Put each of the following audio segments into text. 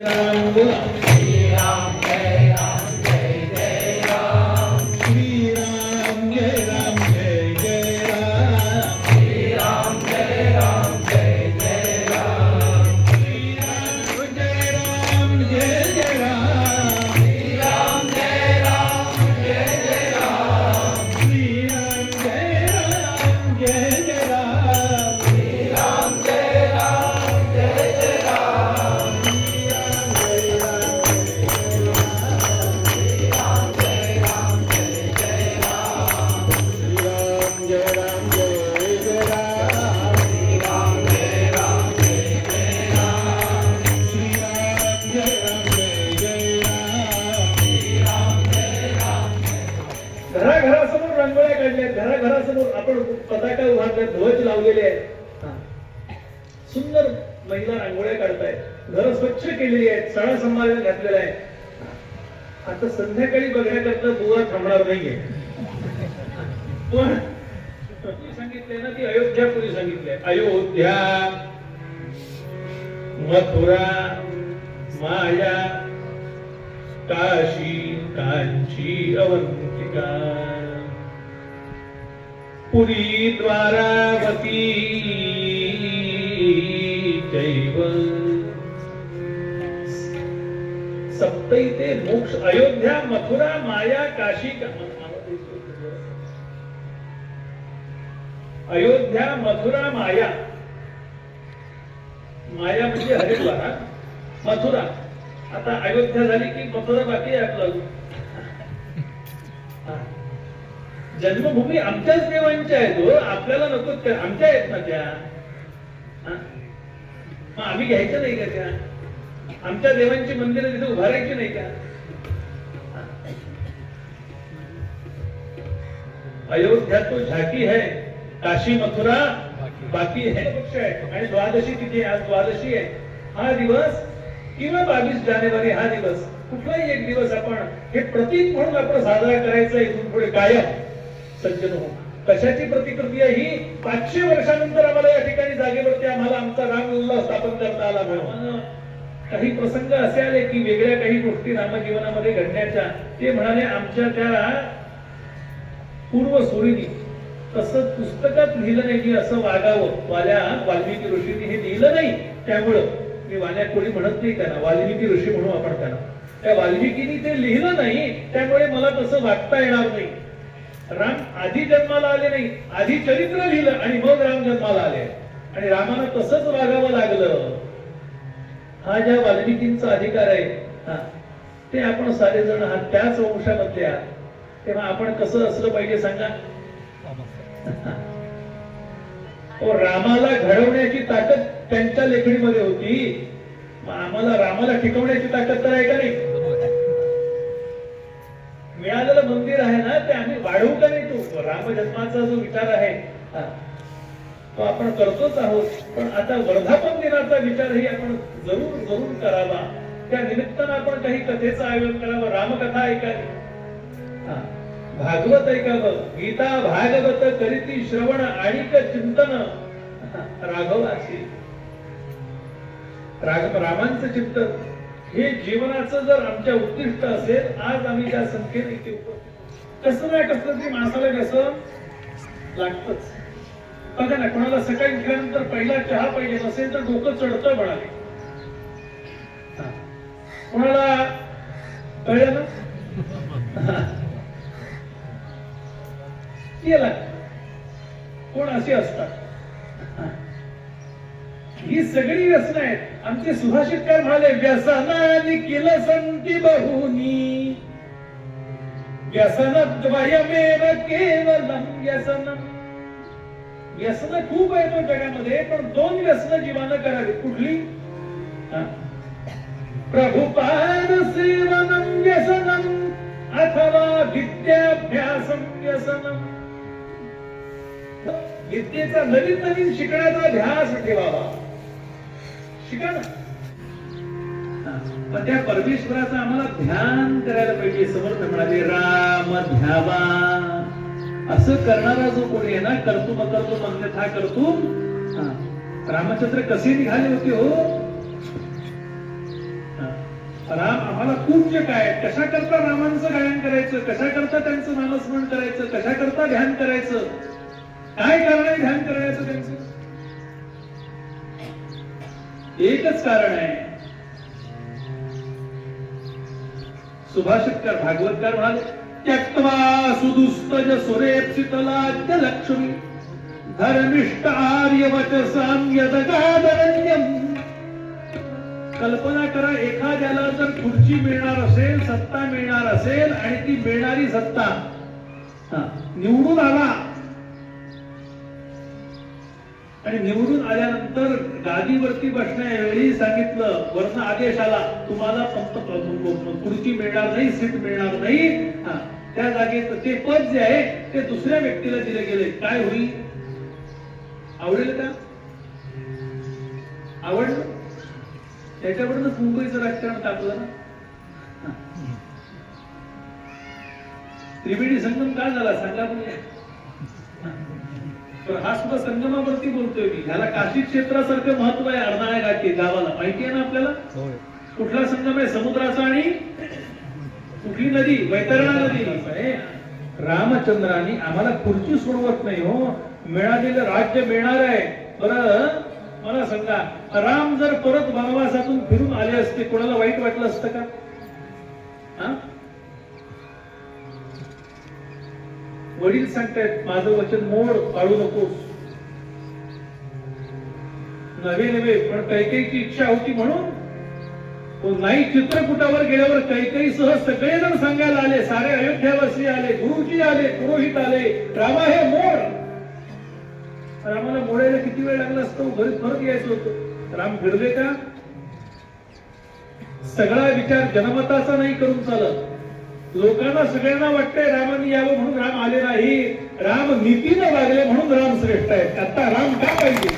राम बोला श्री राम जय जय राम श्री राम जय जय राम श्री राम जय जय राम श्री राम जय जय राम श्री राम जय जय राम श्री राम जय जय राम श्री राम जय जय राम घराघरासमोर रांगोळ्या काढल्या, घराघरासमोर आपण पताका उभारल्या, ध्वज लावलेले आहेत. सुंदर महिला रांगोळ्या काढतायत, घर स्वच्छ केलेली आहेत, सणा समारंभ घातलेला आहे. आता संध्याकाळी बघण्याकरता बुवा थांबणार नाहीये. पण सांगितलंय ना, ती अयोध्यापुरी सांगितलंय. अयोध्या, मथुरा, माया, काशी, कांची, अवंतिका, पुरी, द्वारावती चैव सप्तैते मोक्ष. अयोध्या, मथुरा, माया, काशी, अयोध्या, मथुरा, माया. माया म्हणजे हरिद्वार, मथुरा. आता अयोध्या झाली की मथुरा बाकी आहे आपलं. जन्मभूमी आमच्याच देवांच्या आहेत हो, आपल्याला नको आमच्या आहेत ना त्या. मग आम्ही घ्यायचं नाही का त्या? आमच्या देवांची मंदिरं तिथे उभारायची नाही का? अयोध्या तो झाकी है, काशी मथुरा बाकी है. पक्ष आहे आणि द्वादशी तिथे, आज द्वादशी आहे. हा दिवस किंवा 22 जानेवारी हा दिवस, कुठलाही एक दिवस आपण हे प्रतीक म्हणून आपण साजरा करायचा. इथून पुढे कायम सज्जन हो. कशाची प्रतिकृती आहे ही? 500 वर्षानंतर आम्हाला या ठिकाणी जागेवरती आम्हाला आमचा रामलल्ला स्थापन करता आला म्हणून. काही प्रसंग असे आले की वेगळ्या काही गोष्टी रामजीवनामध्ये घडण्याच्या, ते म्हणाले आमच्या त्या पूर्वसुरीनी तसं पुस्तकात लिहिलं नाही की असं वागावं. वाल्मिकी ऋषींनी हे लिहिलं नाही, त्यामुळं मी वाल्या कोणी म्हणत नाही त्यांना, वाल्मिकी ऋषी म्हणू आपण त्यांना. त्या वाल्मिकीनी ते लिहिलं नाही, त्यामुळे मला तसं वागता येणार नाही. राम आधी जन्माला आले नाही, आधी चरित्र लिहिलं आणि मग राम जन्माला आले आणि रामाला तसंच वागावं लागलं. हा ज्या वाल्मिकींचा अधिकार आहे ते आपण सारेजण आहात, त्याच वंशामधले आहात. तेव्हा आपण कसं असलं पाहिजे सांगा? रामाला घडवण्याची ताकद त्यांच्या लेखणीमध्ये होती, आम्हाला रामाला टिकवण्याची ताकद तर आहे का नाही? मिळालेलं मंदिर आहे ना, ते आम्ही वाढवू का नाही? तो रामजन्माचा जो विचार आहे तो आपण करतोच आहोत, पण आता वर्धापन दिनाचा विचारही आपण जरूर करावा. त्या निमित्तानं आपण काही कथेचं आयोजन करावं, रामकथा ऐकावी, भागवत ऐकावं, गीता भागवत करीती श्रवण आणिक चिंतन राघवाची. रामांचं चिंतन हे जीवनाचं जर आमच्या उद्दिष्ट असेल, आज आम्ही त्या संख्येने इथे उपस्थित. कसं नाही कसं तरी माणसाला कसं लागतच. बघा ना, कोणाला सकाळी उठल्यानंतर पहिला चहा पाहिजे नसेल तर डोकं चढतं म्हणाले. कोणाला कळलं ना, केला कोण असे असतात. ही सगळी व्यसनं आहेत. आमचे सुभाषितकार म्हणाले, व्यसनानी केलं संती बहुनी, व्यसनद्वयमेव केवलम व्यसनम. व्यसन खूप आहे तो जगामध्ये, पण 2 व्यसनं जीवानं करावी. कुठली? प्रभुपाद सेवनम व्यसनम अथवा विद्याभ्यासम व्यसनम. विद्येचा नवीन शिकण्याचा ध्यास ठेवावा. शिका ना, पण त्या परमेश्वराचं आम्हाला ध्यान करायला पाहिजे. समर्थ म्हणाले, राम ध्यावा. असं करणारा जो कोणी आहे ना, कर्तुम अकर्तुम अन्यथा कर्तुम. रामचंद्र कसे निघाले होते हो? राम आम्हाला पूज्य काय, कशा करता रामांचं गायन करायचं, कशा करता त्यांचं नामस्मरण करायचं, कशा करता ध्यान करायचं, काय कारण आहे ध्यान करण्याचं त्यांचं? एकच कारण आहे. सुभाषितकार भागवतकार म्हणाले, त्यक्त्वा सुदुस्तज सुरेप्सितलाद्य लक्ष्मी धर्मिष्ठ आर्यवचसां यदगादरण्यम्. कल्पना करा, एखाद्याला जर खुर्ची मिळणार असेल, सत्ता मिळणार असेल, आणि ती मिळणारी सत्ता निवडून आला, आणि निवडून आल्यानंतर गादीवरती बसण्यावेळी सांगितलं, वरनं आदेश आला, तुम्हाला खुर्ची मिळणार नाही, सीट मिळणार नाही, त्या जागेत ते पद जे आहे ते दुसऱ्या व्यक्तीला दिले गेले, काय होईल? आवडेल का? आवडलं? त्याच्यावरूनच मुंबईचं राजकारण टाकलं ना. त्रिवेणी संगम का झाला सांगा म्हणजे? हा सुद्धा संगमावरती बोलतोय मी. ह्याला काशी क्षेत्रासारखं महत्व आहे. अर्नाळा घाटी गावाला माहिती आहे ना आपल्याला? कुठला संगम आहे? समुद्राचा आणि कुठली नदी? वैतरणा नदी. रामचंद्रांनी आम्हाला खुर्ची सोडवत नाही हो, मिळालेलं राज्य मिळणार आहे. बरं मला सांगा, राम जर परत वनवासातून फिरून आले असते, कोणाला वाईट वाटलं असतं का? वडील सांगतायत, माझं वचन मोड, पाळू नकोस. नवे नवे पण कैकेयीची इच्छा होती म्हणून नाही. चित्रकूटावर गेल्यावर कैकेयी सह सगळेजण सांगायला आले, सारे अयोध्यावासी आले, गुरुजी आले, पुरोहित आले, रामा हे मोड. रामाला मोडायला किती वेळ लागला असतो? घरी परत यायचं होतं. राम फिरले का? सगळा विचार जनमताचा नाही करून चालत. लोकांना सगळ्यांना वाटतंय रामाने यावं म्हणून राम आले नाही. राम नीतीने वागले म्हणून राम श्रेष्ठ आहेत. आता राम का पाहिजे?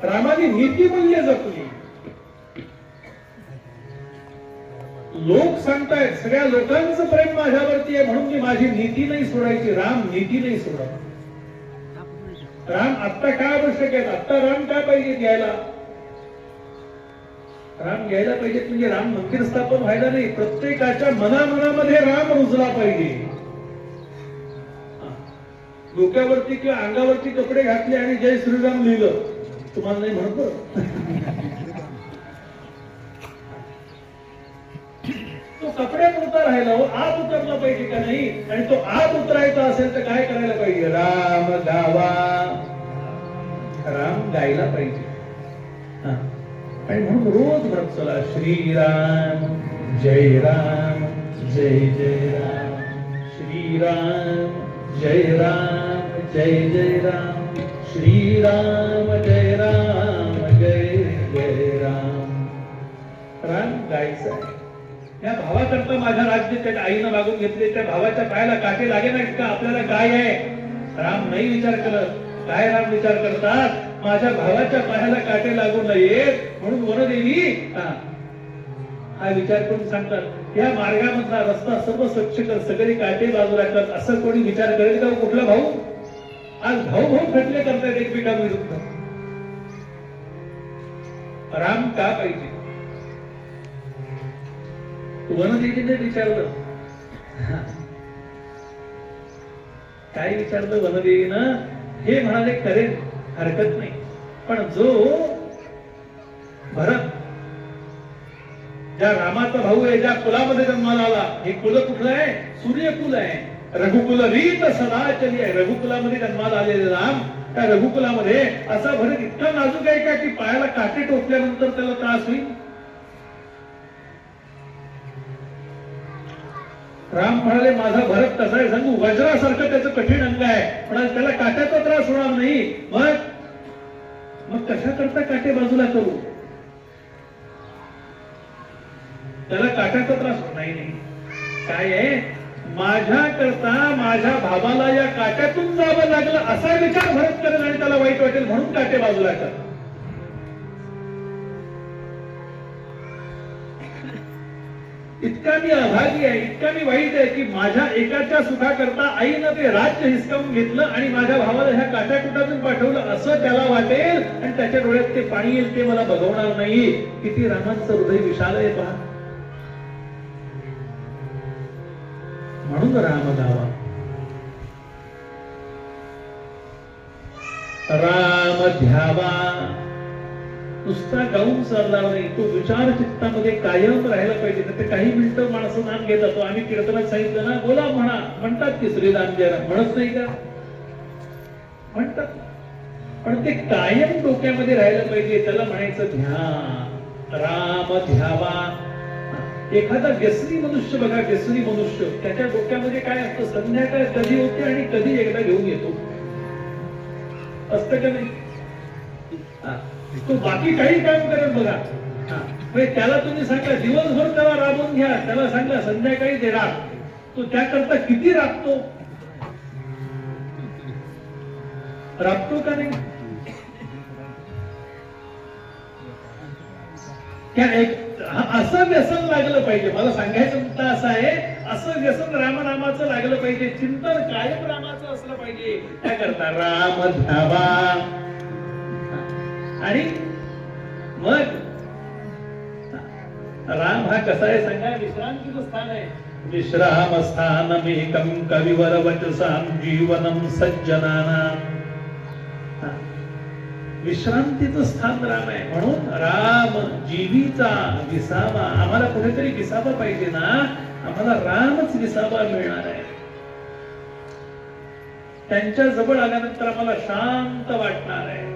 रामाने नीती मूल्य जपली. लोक सांगतायत, सगळ्या लोकांचं प्रेम माझ्यावरती आहे म्हणून मी माझी नीती नाही सोडायची. राम नीती नाही सोडत. राम आत्ता काय आवश्यक आहे? आत्ता राम काय पाहिजे घ्यायला? राम घ्यायला पाहिजेत म्हणजे राम मंदिर स्थापन व्हायला नाही, प्रत्येकाच्या मनामध्ये राम रुजला पाहिजे. डोक्यावरती किंवा अंगावरती कपडे घातले आणि जय श्रीराम लिहिलं, तुम्हाला नाही म्हणतो. तो कपड्यापुरता राहिला हो, आत उतरला पाहिजे का नाही? आणि तो आत उतरायचा असेल तर काय करायला पाहिजे? राम गावा, राम गायला पाहिजे. आणि म्हणून रोज म्हणत चला, श्रीराम जय राम जय जय राम, श्रीराम जय राम जय जय राम, श्रीराम जय राम जय जय राम. राम गायचं आहे. या भावाकरता माझ्या राज्य त्या आईनं मागून घेतले, त्या भावाच्या पायाला काटे लागे नाहीत का? आपल्याला काय आहे? राम नाही विचार करत. काय राम विचार करतात? माझ्या भावाच्या पायाला काटे लागू नयेत म्हणून वनदेवी हा विचार करून सांगतात, या मार्गामधला रस्ता सर्व स्वच्छ कर, सगळे काटे बाजूला कर. असं कोणी विचार करेल का? कुठला भाऊ? आज भाऊ भाऊ खटले करतायत एकमेकांविरुद्ध. राम का पाहिजे? वनदेवीने विचारलं. काय विचारलं वनदेवीनं? हे म्हणाले करेल, हरकत नाही, पण जो भरत ज्या रामाचा भाऊ आहे, ज्या कुलामध्ये जन्माला आला, हे कुल कुठलं आहे? सूर्यकुल आहे. रघुकुल रीत सदा चली आहे. रघुकुलामध्ये जन्माला आलेले राम, त्या रघुकुलामध्ये असा भरत इतका नाजूक आहे का की पायाला काटे टोचल्यानंतर त्याला त्रास होईल? राम म्हणाले, माझा भरत कसा आहे सांगू? वज्रासारखं त्याचं कठीण अंग आहे, पण त्याला काट्याचा त्रास होणार नाही. मग कशा करता काटे बाजूला करू? त्याला काट्याचा त्रास नाही. काय आहे? माझ्या करता माझ्या भावाला या काट्यातून जावं लागलं असा विचार भरत करेल आणि त्याला वाईट वाटेल म्हणून काटे बाजूला कर. इतका मी अभागी आहे, इतका मी वाईट आहे की माझ्या एकाच्या सुखाकरता आईनं ते राज्य हिसकावून घेतलं आणि माझ्या भावाला ह्या काट्याकुटातून पाठवलं असं त्याला वाटेल आणि त्याच्या डोळ्यात ते पाणी येईल, ते मला बघवणार नाही. किती रामांचं हृदय विशाल आहे पहा. म्हणून राम गावा, राम ध्यावा. नुसता गाऊन चालणार नाही, तो विचार चित्तामध्ये कायम राहायला पाहिजे. तर काही मिनिटं माणसं नाम घेत जातो. आम्ही कीर्तनात सांगितलं ना, बोला म्हणा, म्हणतात की श्रीराम जय राम, म्हणत नाही का? म्हणतात, पण ते कायम डोक्यामध्ये राहायला पाहिजे. त्याला म्हणायचं ध्यान, राम ध्यावा. एखादा व्यसनी मनुष्य बघा, व्यसनी मनुष्य, त्याच्या डोक्यामध्ये काय असतं? संध्याकाळ कधी होते आणि कधी एकदा घेऊन येतो, असतं का नाही? तो बाकी काही काम करत बघा. त्याला तुम्ही सांगा दिवसभर त्याला राबवून घ्या, त्याला सांगा संध्याकाळी ते राब, तो त्याकरता किती राबतो? राबतो का नाही? असं व्यसन लागलं पाहिजे. मला सांगायचं मुद्दा असा आहे, असं व्यसन रामनामाचं लागलं पाहिजे. चिंतन कायम रामाचं असलं पाहिजे. त्याकरता राम ध्यावा. आणि मग राम हा कसा आहे सांगा? विश्रांतीचं स्थान आहे. विश्राम स्थानमेकं कविवर वचसां जीवनं सज्जनानां. विश्रांतीचं स्थान राम आहे. म्हणून राम जीवीचा विसावा. आम्हाला कुठेतरी विसावा पाहिजे ना, आम्हाला रामच विसावा मिळणार आहे. त्यांच्या जवळ आल्यानंतर आम्हाला शांत वाटणार आहे.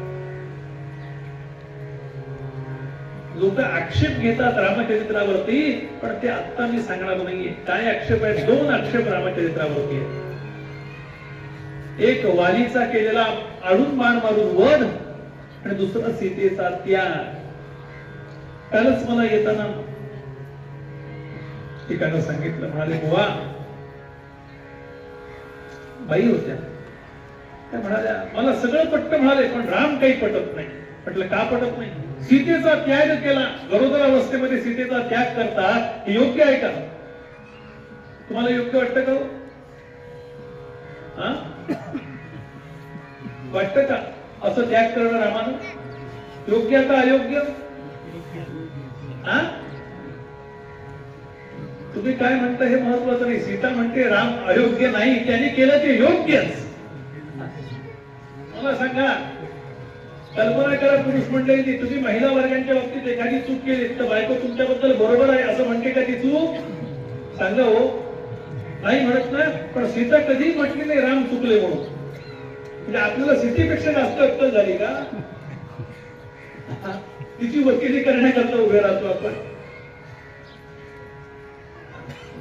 लोक आक्षेप घेतात रामचरित्रावरती, पण ते आता मी सांगणार नाहीये. काय आक्षेप आहे? 2 आक्षेप रामचरित्रावरती आहे. एक वालीचा केलेला आडून बाण मारून वध, आणि दुसरा सीतेचा त्याग. कालच मला येताना एकानं सांगितलं, म्हणाले बुवा, बाई होत्या, त्या म्हणाल्या मला सगळं पटतं म्हणाले, पण राम काही पटत नाही. म्हटलं का पटत नाही? सीतेचा त्याग केला, गरोदर अवस्थेमध्ये सीतेचा त्याग करता हे योग्य आहे का? तुम्हाला योग्य वाटतं का? वाटतं का असं त्याग करणं रामानं? योग्य का अयोग्य? तुम्ही काय म्हणता हे महत्वाचं नाही. सीता म्हणते राम अयोग्य नाही, त्यांनी केलं ते योग्यच. मला सांगा, कल्पना करा, पुरुष मंडळी, तुम्ही महिला वर्गांच्या बाबतीत एखादी चूक केली तर बायको तुमच्याबद्दल बरोबर आहे असं म्हणते का ती चूक? सांगा हो. नाही म्हणत ना. पण सीता कधी म्हटली नाही राम चुकले म्हणून. म्हणजे आपल्याला सीतेपेक्षा जास्त अक्कल झाली का? तिची वकिली करण्याकरता उभे राहतो आपण.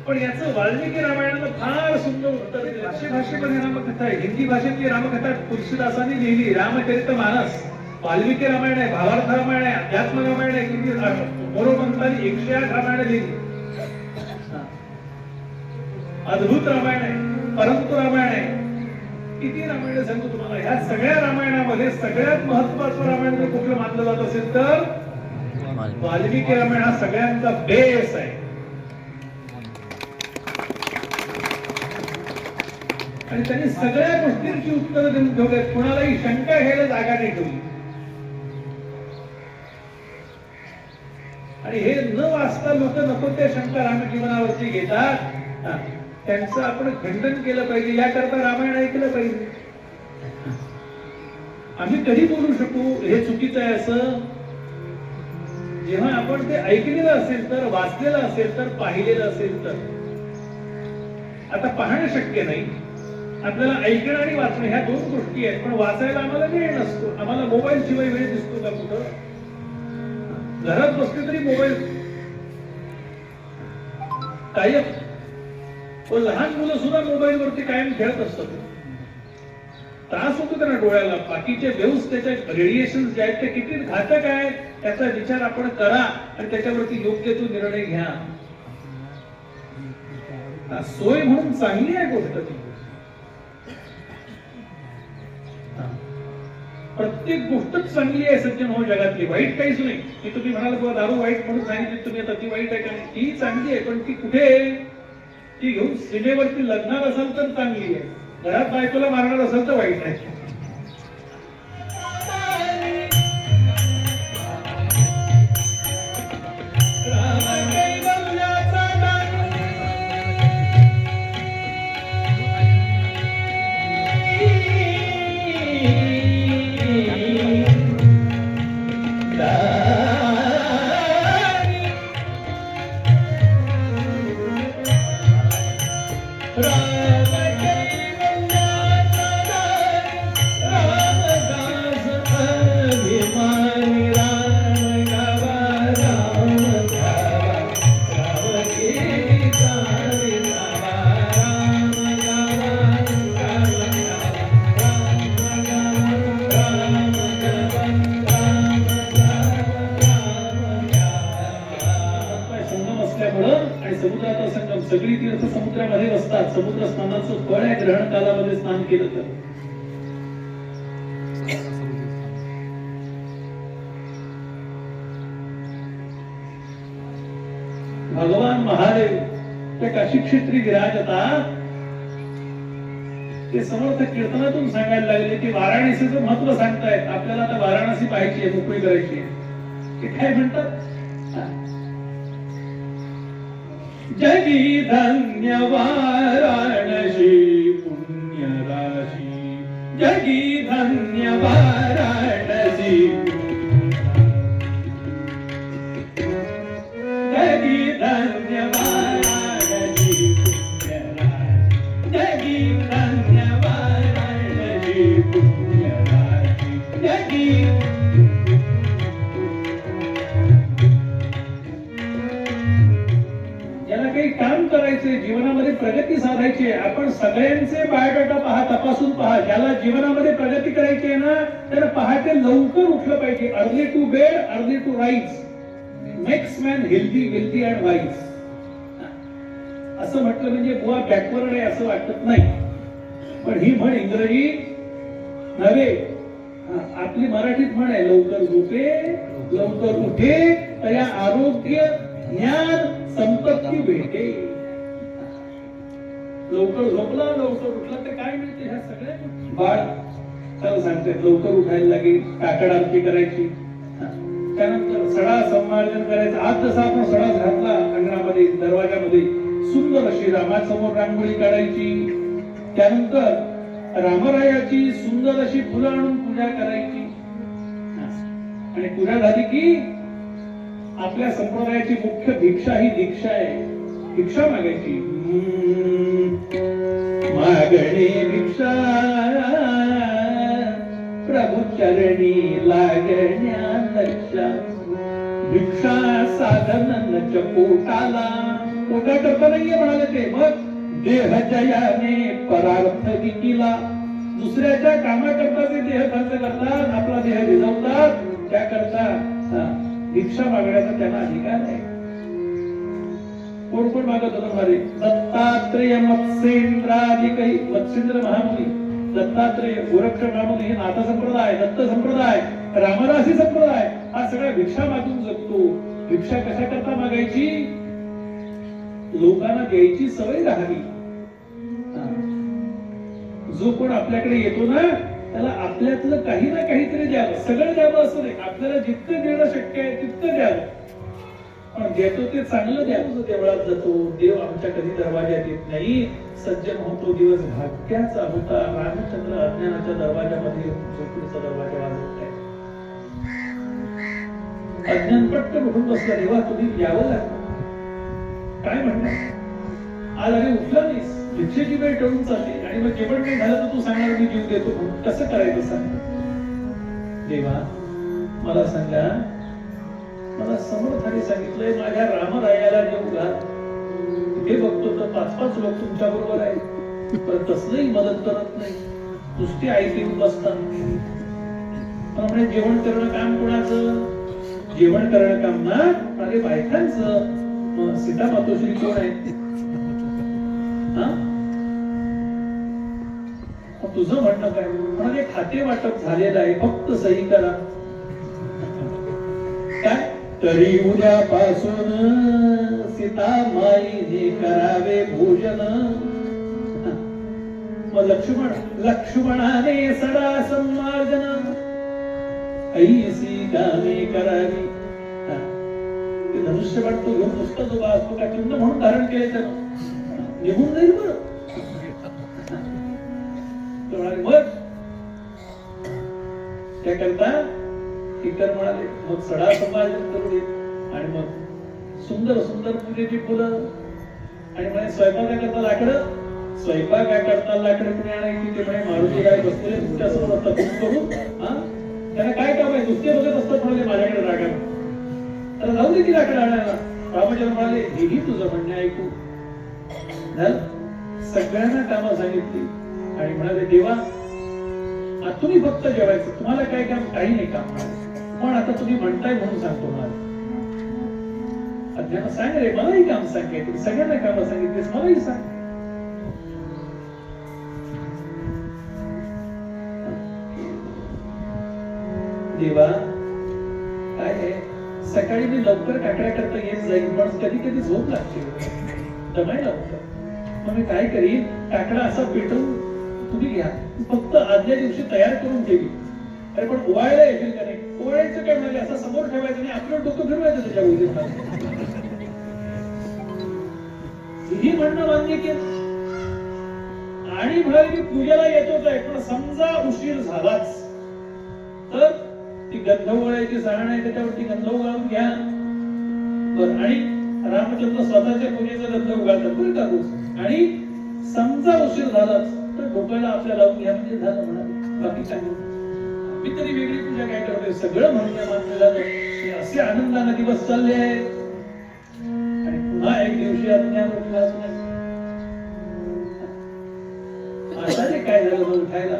पण याचं वाल्मिकी रामायणाला फार सुंदर उत्तर दिलं. अशी भाषेमध्ये रामकथा आहे. हिंदी भाषेतली रामकथा तुलसीदासांनी लिहिली. रामचरितमानस वाल्मिकी रामायण आहे, भावार्थ रामायण आहे, अध्यात्म रामायण आहे. किती मोरोपंतांनी 108 रामायण लिहिली. अद्भुत रामायण आहे, परंतु रामायण आहे. किती रामायण सांगतो तुम्हाला. ह्या सगळ्या रामायणामध्ये सगळ्यात महत्वाचं रामायण जर कुठलं मानलं जात असेल तर वाल्मिकी रामायण हा सगळ्यांचा बेस आहे. आणि त्यांनी सगळ्या गोष्टींची उत्तरं देऊन ठेवली. कुणालाही शंका घ्यायला जागा नाही ठेवली. आणि हे न वाचता लोक नको त्या शंका रामजीवनावरती घेतात. त्यांचं आपण खंडन केलं पाहिजे. याकरता रामायण ऐकलं पाहिजे. आम्ही कधी बोलू शकू हे चुकीचं आहे असं? जेव्हा आपण ते ऐकलेलं असेल तर, वाचलेलं असेल तर, पाहिलेलं असेल तर. आता पाहणं शक्य नाही. आपल्याला ऐकणं आणि वाचणं ह्या 2 गोष्टी आहेत. पण वाचायला आम्हाला वेळ नसतो. आम्हाला मोबाईल शिवाय वेळ दिसतो का कुठं? घरात बसले तरी मोबाईल कायम. लहान मुलं सुद्धा मोबाईल वरती कायम खेळत असतात. त्रास होतो त्यांना डोळ्याला. बाकीचे वेव्स, त्याच्या रेडिएशन जे आहेत ते किती घातक आहेत त्याचा विचार आपण करा आणि त्याच्यावरती योग्य तो निर्णय घ्या. सोय म्हणून चांगली आहे गोष्ट ती. प्रत्येक गोष्टच चांगली आहे सज्जन हो जगातली, वाईट काहीच नाही. की तुम्ही म्हणाल बाबा दारू वाईट म्हणून सांगितली तुम्ही, आता ती वाईट आहे का नाही? ती चांगली आहे, पण ती कुठे आहे? ती घेऊन सीमेवरती लग्नात असाल तर चांगली आहे, घरात बायकोला मारणार असेल तर वाईट आहे. समुद्राचा संगम, सगळी तीर्थ समुद्रामध्ये असतात. समुद्र स्नानाचं फळ आहे ग्रहण कालामध्ये स्नान केलं तर. भगवान महादेव त्या काशी क्षेत्री विराजतात. ते समर्थ कीर्तनातून सांगायला लागले की वाराणसीचं महत्व सांगतायत आपल्याला. आता वाराणसी पाहायची आहे, मोकळी करायची आहे. ते काय म्हणतात? जगी धन्य वाराणसी पुण्य राशी, जगी धन्य वाराणसी, जगी धन्य वाराणसी पुण्य राशी, जगी धन्य वाराणसी पुण्य राशी, जगी. काही काम करायचे, जीवनामध्ये प्रगती साधायची आहे. आपण सगळ्यांचे बायोडाटा पहा, तपासून पहा. ज्याला जीवनामध्ये प्रगती करायची आहे ना, त्याला पहाटे लवकर उठलं पाहिजे. Early to bed, early to rise makes man healthy, wealthy and wise. असं म्हटलं म्हणजे बुवा बॅकवर्ड आहे असं वाटत नाही, पण ही म्हण इंग्रजी नव्हे, आपली मराठीत म्हण आहे. लवकर झोपे लवकर उठे, तया आरोग्य ज्ञान संपत्ती भेटे. लवकर झोपला लवकर उठला तर काय मिळते? ह्या सगळ्या बाळ त्याला सांगते लवकर उठायला लागेल, काकड आरती करायची, त्यानंतर सडा संमार्जन करायचं. आज जसा आपण सडा घातला अंगणामध्ये दरवाजामध्ये, सुंदर अशी रामासमोर रांगोळी काढायची. त्यानंतर रामरायाची सुंदर अशी फुलं आणून पूजा करायची. आणि पूजा झाली की आपल्या संप्रदायाची मुख्य भिक्षा ही दीक्षा आहे. भिक्षा मागायची. मागणे भिक्षा प्रभू चरणी लागण्या लक्षा, भिक्षा साधन नच पोटाला. पोटा करता नाहीये म्हणाले ते. मग देह जयाने परार्थ विकीला. दुसऱ्याच्या कामाकरता ते देह खर्च करतात, आपला देह भिजवतात. त्याकरता भिक्षा मागण्याचा त्यांना अधिकार आहे. कोण कोण मागत होतं मारे? दत्तात्रेय मत्स्येंद्रादिकही. मत्स्येंद्र महामुनी, दत्तात्रेय, गोरक्ष महामुनी हे नाथ संप्रदाय, दत्त संप्रदाय, रामदासी संप्रदाय हा सगळा भिक्षा मागून जगतो. भिक्षा कशा करता मागायची? लोकांना द्यायची सवय राहावी. जो कोण आपल्याकडे येतो ना, त्याला आपल्यातलं काही ना काहीतरी द्यावं. सगळं द्यावं असं नाही, आपल्याला जितकं देणं शक्य आहे तितकं द्यावं. पण देतो ते चांगलं द्यावं. देवळात जातो, देव आमच्या कधी दरवाज्यात येत नाही. सज्जन होतो दिवस भाग्याचा होता. रामचंद्र अज्ञानाच्या दरवाजामध्ये झोपडीचा दरवाजा वाजवत आहे. अज्ञान पटकन उठून बसला. देवा तुम्ही यावं लागतं. काय म्हणणार? आज अरे उठला नाहीस, भिक्षेची वेळ टळून चालली आणि मग जेवण नाही झालं तर तू सांगणार मी जीव देतो म्हणून. कसं करायचं सांग? देवा मला सांगा, मला समर्थाने सांगितलंय माझ्या रामरायाला जेव घाल. हे बघतो तर 5-5 लोक तुमच्या बरोबर आहेत, पण तसलंही मदत करत नाही, नुसती ऐकून बसतात. त्यामुळे जेवण करणं काम कोणाचं? जेवण करणं काम ना माझे बायकांचं. सीता मातोश्री कोण आहे? मग तुझं म्हणणं काय? म्हणाले खाते वाटप झालेलं आहे, फक्त सही करा. काय? तरी उद्यापासून सीतामाईने करावे भोजन. मग लक्ष्मणाने सडा संमार्जन ऐसी कामे करावी. ते धनुष्यबाण तो घेऊन नुसतं जो असतो का चिन्ह म्हणून धारण केले त्यानं निघून जाईल बरं. मग त्याकरता इतर म्हणाले मग सडा संभाषण करू दे. आणि मग सुंदर सुंदर पूजेची फुलं आणि म्हणे स्वयंपाकाकरता लाकडं. स्वयंपाकाकरता लाकडं कुणी आणायची? ते म्हणे मारुती गाय बसलेले तुमच्यासमोर तपून करू. त्यांना काय काम आहे? नुसते बघत असतात म्हणाले माझ्याकडे रागा. त्याला जाऊ दे की लाकडं आणायला. रामचंद्र म्हणाले हेही तुझं म्हणणे ऐकू. सगळ्यांना कामं सांगितली आणि म्हणाले देवा तुम्ही फक्त जेवायचं, तुम्हाला काय काम? काही नाही काम, पण आता तुम्ही म्हणताय म्हणून सांगतो. मला अज्ञान सांग रे, मलाही काम सांगायचं. सगळ्यांना कामं सांगितलीस, मलाही सांग. देवा काय आहे, सकाळी मी लवकर काकड्या करता येत जाईल, पण कधी कधी झोप लागते, दमायला होतं. मग मी काय करीन, काकडा असा पेटवून तुम्ही घ्या, फक्त आदल्या दिवशी तयार करून ठेवी. अरे पण उवायला येतील का नाही? उवायचं काय म्हणाले, असं समोर ठेवायचं नाही, आपलं डोकं फिरवायचं त्याच्या उद्या. ही म्हणणं मान्य केलं आणि म्हणाले की पूजेला येतोच आहे, पण समजा उशीर झालाच तर ती गंध उघळायची सारण आहे, त्याच्यावरती गंध उघळून घ्या. बरं, आणि रामचंद्र स्वतःच्या पूजेचा गंध उघडतात बरं का रोज. आणि समजा उशीर झालाच तर डोक्याला आपल्या लावून घ्या, म्हणजे झालं म्हणाले. बाकी काय मी तरी वेगळी पूजा काय करतोय, सगळं म्हणून मान्य झालं. असे आनंदाने दिवस चालले आहेत आणि पुन्हा एक दिवशी अज्ञानावर विलास नाही. आशाने काय झालं उठायला?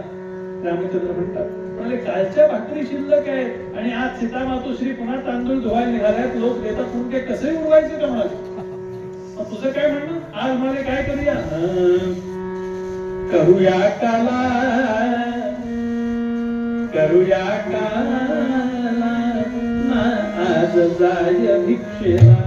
रामचंद्र म्हणतात म्हणजे कालच्या भाकरी शिल्लक आहेत आणि आज सीता मातोश्री पुन्हा तांदूळ धुवायला निघाल्यात, लोक देतात म्हणून काय कसंही उडवायचं का म्हणाले. तुझं काय म्हणणं? आज मला काय करूया? करूया काला, करूया काला, आज जाय भिक्षेला.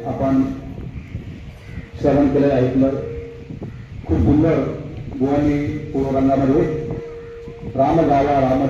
आपण श्रवण केलं, ऐकलं. खूप सुंदर बुवांनी पूर्वरंगामध्ये राम गावा राम